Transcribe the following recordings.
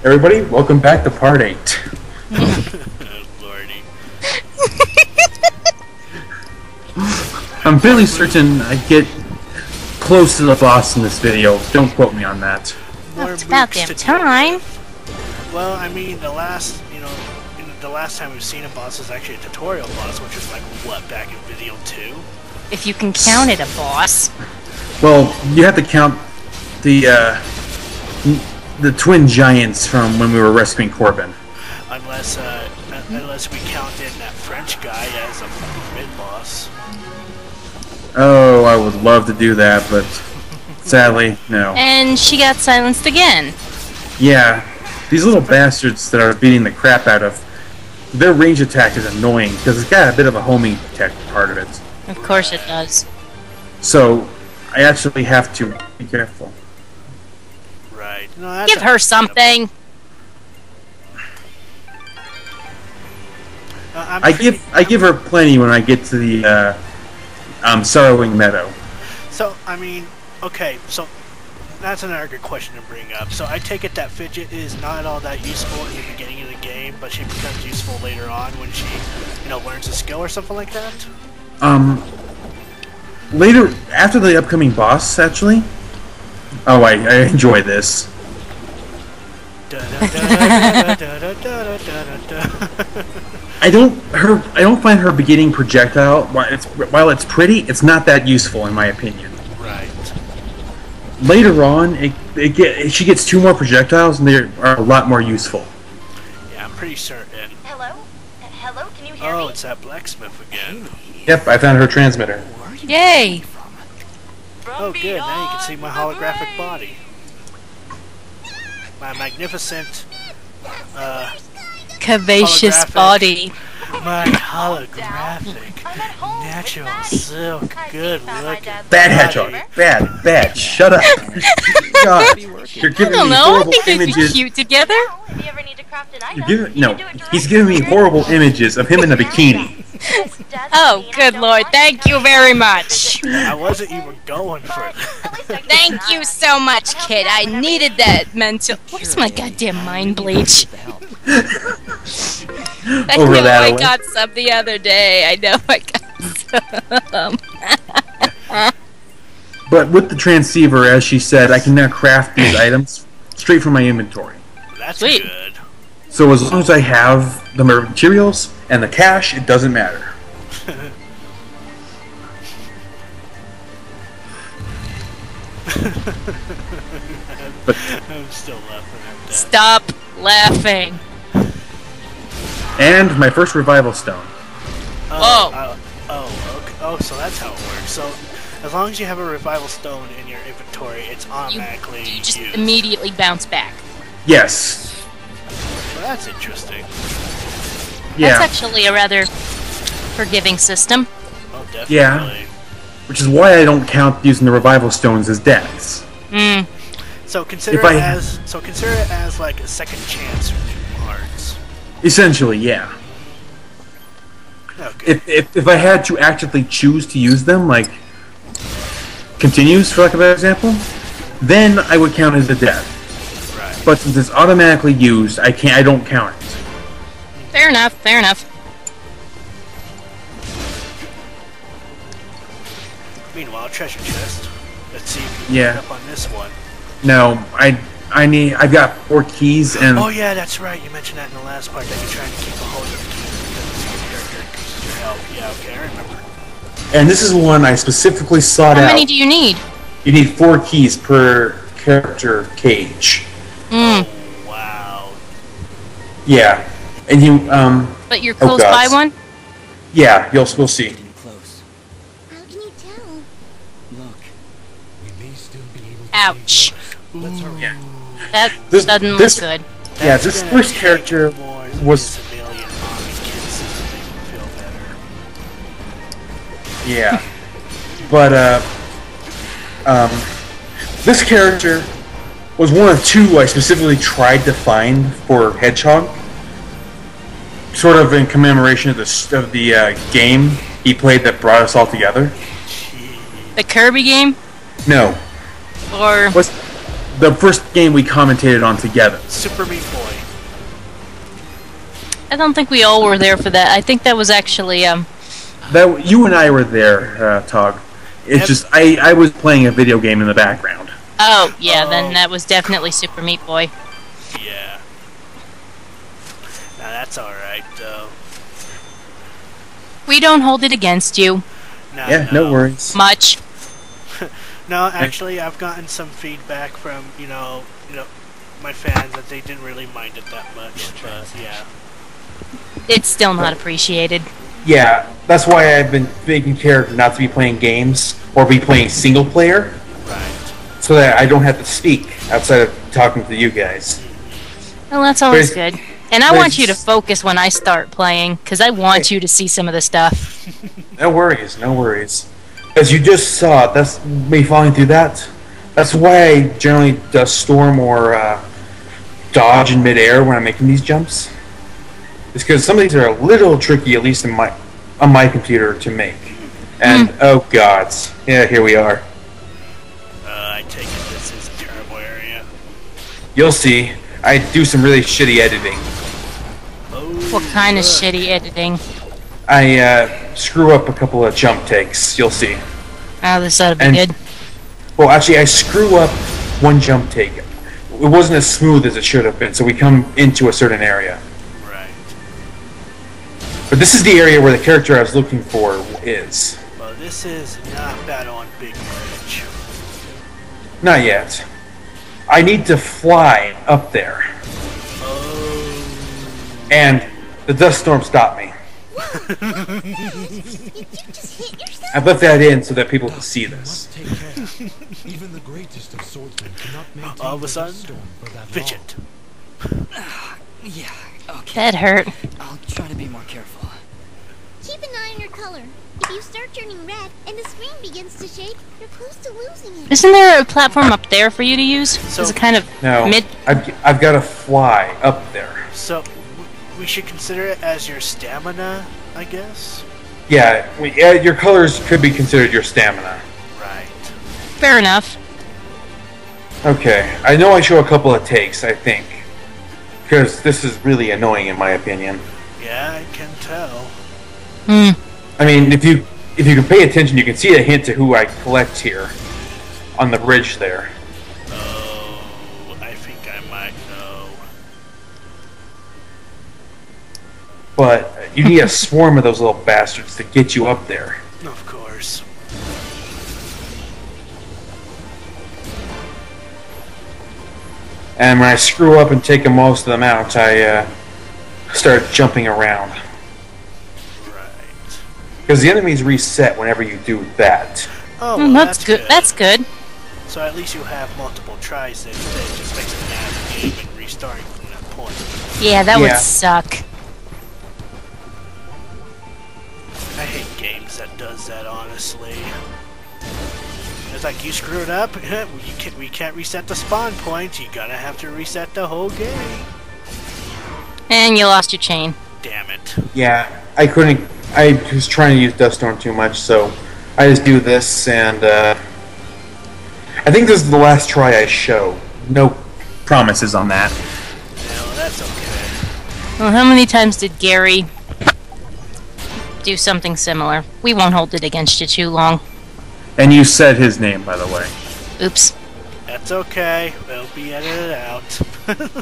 Everybody, welcome back to part 8. Oh, lordy. I'm fairly certain I get close to the boss in this video. Don't quote me on that. It's about damn time. Well, I mean, the last time we've seen a boss is actually a tutorial boss, which is like, what, back in video 2? If you can count it a boss. Well, you have to count the twin giants from when we were rescuing Corbin. Unless we count in that French guy as a fucking mid-boss. Oh, I would love to do that, but sadly, no. And she got silenced again. Yeah, these little bastards that are beating the crap out of, their range attack is annoying because it's got a bit of a homing tech part of it. Of course it does. So, I actually have to be careful. Right. No, that's Give her something. I give her plenty when I get to the Sorrowing Meadow. So, I mean, okay, so that's another good question to bring up. So I take it that Fidget is not all that useful in the beginning of the game, but she becomes useful later on when she, learns a skill or something like that? Later, after the upcoming boss, actually. Oh, I enjoy this. I don't find her beginning projectile, while it's pretty, it's not that useful in my opinion. Right. Later on, she gets 2 more projectiles, and they are a lot more useful. Yeah, I'm pretty certain. Hello? Hello, can you hear me? Oh, it's that blacksmith again. Yep, I found her transmitter. Yay! Oh, good, now you can see my holographic body. My magnificent, Curvaceous body. My holographic, natural silk, good looking. Bad hedgehog. Bad. Shut up. God, you're I giving don't me know, I horrible think they'd be images. cute together. If you ever need to craft an item, He's giving me horrible images of him in a bikini. Oh, good lord, thank you very much. I wasn't even going for it. Thank you so much, kid. I needed that mental... Where's my goddamn mind bleach? I Over know that I way. got some the other day. I know I got some. But with the transceiver, as she said, I can now craft these items straight from my inventory. That's Sweet. good. So as long as I have the materials and the cash, it doesn't matter. But I'm still laughing at that. Stop laughing. and my first revival stone. Oh, so that's how it works. So, as long as you have a revival stone in your inventory, it's automatically You just used. immediately bounce back. Yes. Well, that's interesting. Yeah. That's actually a rather forgiving system. Oh, definitely. Yeah. Which is why I don't count using the revival stones as deaths. Hmm. So consider it as like a second chance for hearts. Essentially, yeah. Okay. If I had to actively choose to use them, like continues for lack of an example, then I would count as a death. Right. But since it's automatically used, I don't count it. Fair enough, fair enough. Meanwhile, treasure chest. Let's see if we Yeah. can pick up on this one. No, I've got 4 keys and Oh yeah, that's right. You mentioned that in the last part that you're trying to keep a hold of the keys because it's your character increases your health. Yeah, okay, I remember. and this is one I specifically sought How out. many do you need? You need 4 keys per character cage. Hmm. Oh, wow. Yeah, and you But you're Oh, close by gods. one? yeah, we'll see. Close. How can you tell? Look, we may still be able to Ouch. Let's hurry. Yeah. That This- doesn't this- look good. Yeah, this Gonna first take character more was civilian mommy kisses to make me feel better. yeah, but this character was one of 2 I specifically tried to find for Hedgehog, sort of in commemoration of the game he played that brought us all together. The Kirby game? No, Or... was the first game we commentated on together. Super Meat Boy. I don't think we all were there for that. I think that was actually That you and I were there, Tog. It's just I was playing a video game in the background. Oh, yeah, then that was definitely Super Meat Boy. Yeah. Now that's alright, though. We don't hold it against you. No worries. Much. No, actually, I've gotten some feedback from, you know, my fans that they didn't really mind it that much, but yeah. It's still not appreciated. Yeah, that's why I've been making care not to be playing games or be playing single player. Right. So that I don't have to speak outside of talking to you guys. Well, that's always good. And I want you to focus when I start playing, because I want you to see some of the stuff. No worries, no worries. As you just saw, that's me falling through that. That's why I generally storm or dodge in midair when I'm making these jumps. It's because some of these are a little tricky, at least on my computer, to make. And oh gods, yeah, here we are. I take it this is a terrible area. You'll see. I do some really shitty editing. What kind of shitty editing? I screw up a couple of jump takes. You'll see. Oh, this ought to be good. Well, actually, I screw up one jump take. It wasn't as smooth as it should have been, so we come into a certain area. Right. But this is the area where the character I was looking for is. Well, this is not Battle on Big Bridge. Not yet. I need to fly up there. Oh. And the dust storm stopped me. Did you just hit yourself? I've left that in so that people can see this. Take care. Even the greatest of swordsmen cannot maintain All of a the sudden, storm for that fidget. Yeah, okay. That hurt. I'll try to be more careful. Keep an eye on your color. If you start turning red and the screen begins to shake, you're close to losing it. Isn't there a platform up there for you to use? So- Is it kind of No, mid? I've got to fly up there. So, we should consider it as your stamina, I guess? Yeah, your colors could be considered your stamina. Right. Fair enough. Okay, I know I show a couple of takes, I think. Because this is really annoying in my opinion. Yeah, I can tell. I mean, if you can pay attention, you can see a hint to who I collect here. On the bridge there. Oh, I think I might know. But you need a swarm of those little bastards to get you up there. Of course. And when I screw up and take most of them out, I start jumping around. Right. Because the enemies reset whenever you do that. Oh, well, That's good. That's good. So at least you have multiple tries instead of just fixing it out of the game and restarting from that point. Yeah, that would Yeah. suck. I hate games that does that, honestly. It's like, you screwed up, we can't reset the spawn point, you gotta have to reset the whole game. And you lost your chain. Damn it. Yeah, I couldn't. I was trying to use Duststorm too much, so I just do this, and I think this is the last try I show. No promises on that. Yeah, well, that's okay. Well, how many times did Gary do something similar? We won't hold it against you too long. And you said his name, by the way. Oops. That's okay, it'll be edited out.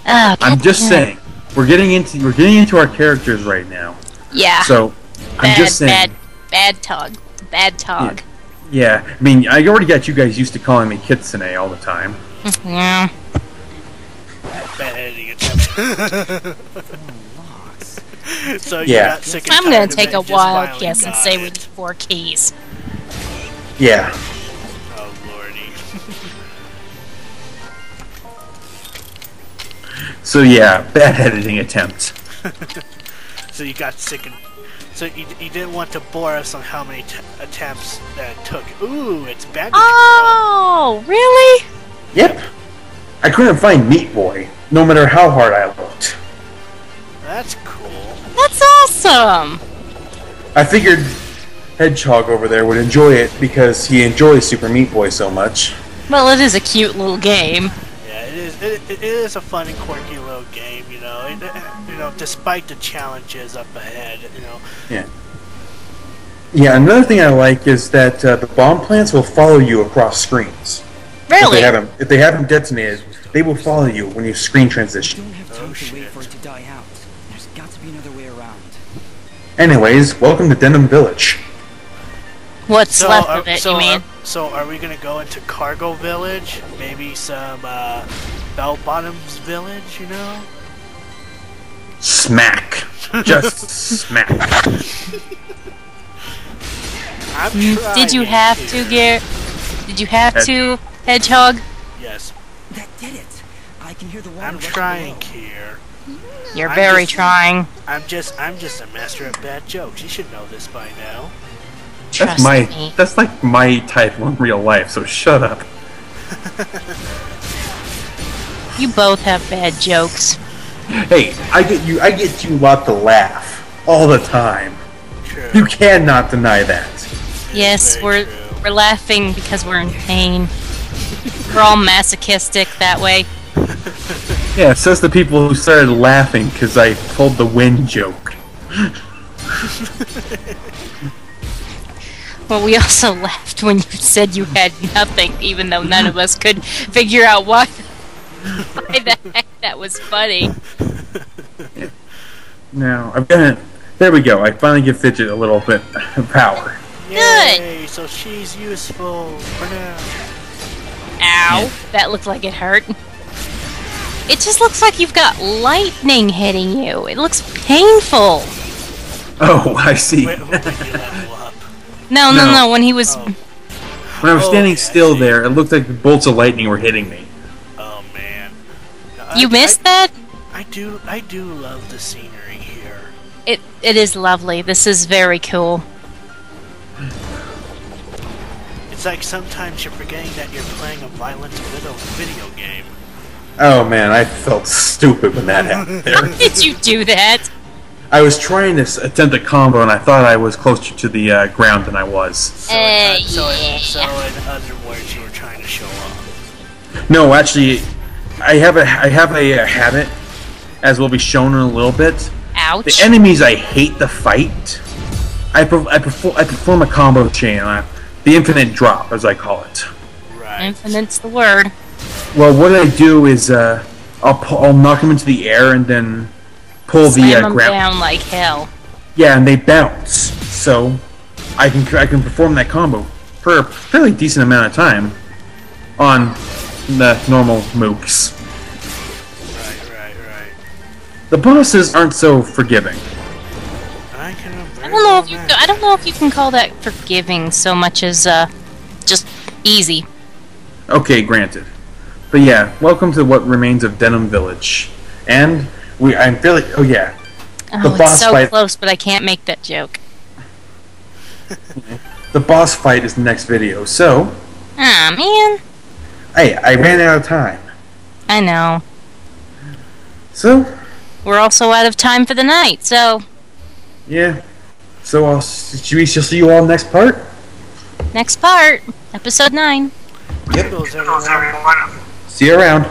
Ah, I'm just saying, we're getting into our characters right now. Yeah. So I'm just saying. Bad Tog. Bad Tog. Yeah, I mean, I already got you guys used to calling me Kitsune all the time. Yeah. Bad editing attempt. So you Yeah. got sick and I'm tired gonna of take it a and just wild finally guess and got say it. we need 4 keys. Yeah. Oh lordy. So yeah, bad editing attempt. So you got sick and... So you didn't want to bore us on how many attempts that it took. Ooh, it's Bandage. Oh, really? Yep. I couldn't find Meat Boy, no matter how hard I looked. That's cool. That's awesome. I figured Hedgehog over there would enjoy it because he enjoys Super Meat Boy so much. Well, it is a cute little game. Yeah, it is a fun and quirky little game, you know. Despite the challenges up ahead, you know. Yeah. Yeah. Another thing I like is that the bomb plants will follow you across screens. Really? If they have them detonated, they will follow you when you screen transition. You don't have time to wait for it to die out. There's got to be another way around. Anyways, welcome to Denim Village. What's left of it, you mean? So are we gonna go into Cargo Village? Maybe some Bell Bottoms Village, you know? Smack. Just smack. Did you have to, Garrett? Did you have to, Hedgehog? Yes. That did it. I can hear the water. I'm trying here. You're very trying. I'm just a master of bad jokes. You should know this by now. Trust me. That's like my type in real life, so shut up. You both have bad jokes. Hey, I get you a lot to laugh all the time. True. You cannot deny that. Yes, Very we're laughing because we're in pain. We're all masochistic that way. Yeah, says the people who started laughing because I pulled the wind joke. Well, we also laughed when you said you had nothing, even though none of us could figure out why the heck that was funny. Yeah. Now, I've got it. There we go. I finally give Fidget a little bit of power. Yay, so she's useful for now. Ow, that looked like it hurt. It just looks like you've got lightning hitting you. It looks painful. Oh, I see. Wait, did you level up? No, when he was... When I was standing still there, it looked like bolts of lightning were hitting me. Oh man. You missed that? I do love the scenery here. It is lovely. This is very cool. It's like sometimes you're forgetting that you're playing a violent video game. Oh man, I felt stupid when that happened there. How did you do that? I was trying to attempt a combo and I thought I was closer to the ground than I was. So in other words, you were trying to show off. No, actually, I have a habit, as will be shown in a little bit. Ouch. The enemies I hate to fight, I perform a combo chain, the infinite drop, as I call it. Right. Infinite's the word. Well, what I do is I'll knock them into the air and then pull Slam the them ground down like hell. Yeah, and they bounce, so I can perform that combo for a fairly decent amount of time on the normal mooks. Right. The bosses aren't so forgiving. I don't know if you can call that forgiving so much as just easy. Okay, granted. But yeah, welcome to what remains of Denim Village. And I'm fairly... Oh yeah. Oh, it's so close, but I can't make that joke. The boss fight is the next video, so... Ah, man. Hey, I ran out of time. I know. So... We're also out of time for the night, so... Yeah. So we shall see you all next part? Next part. Episode 9. Yep. Toodles, everyone. See you around.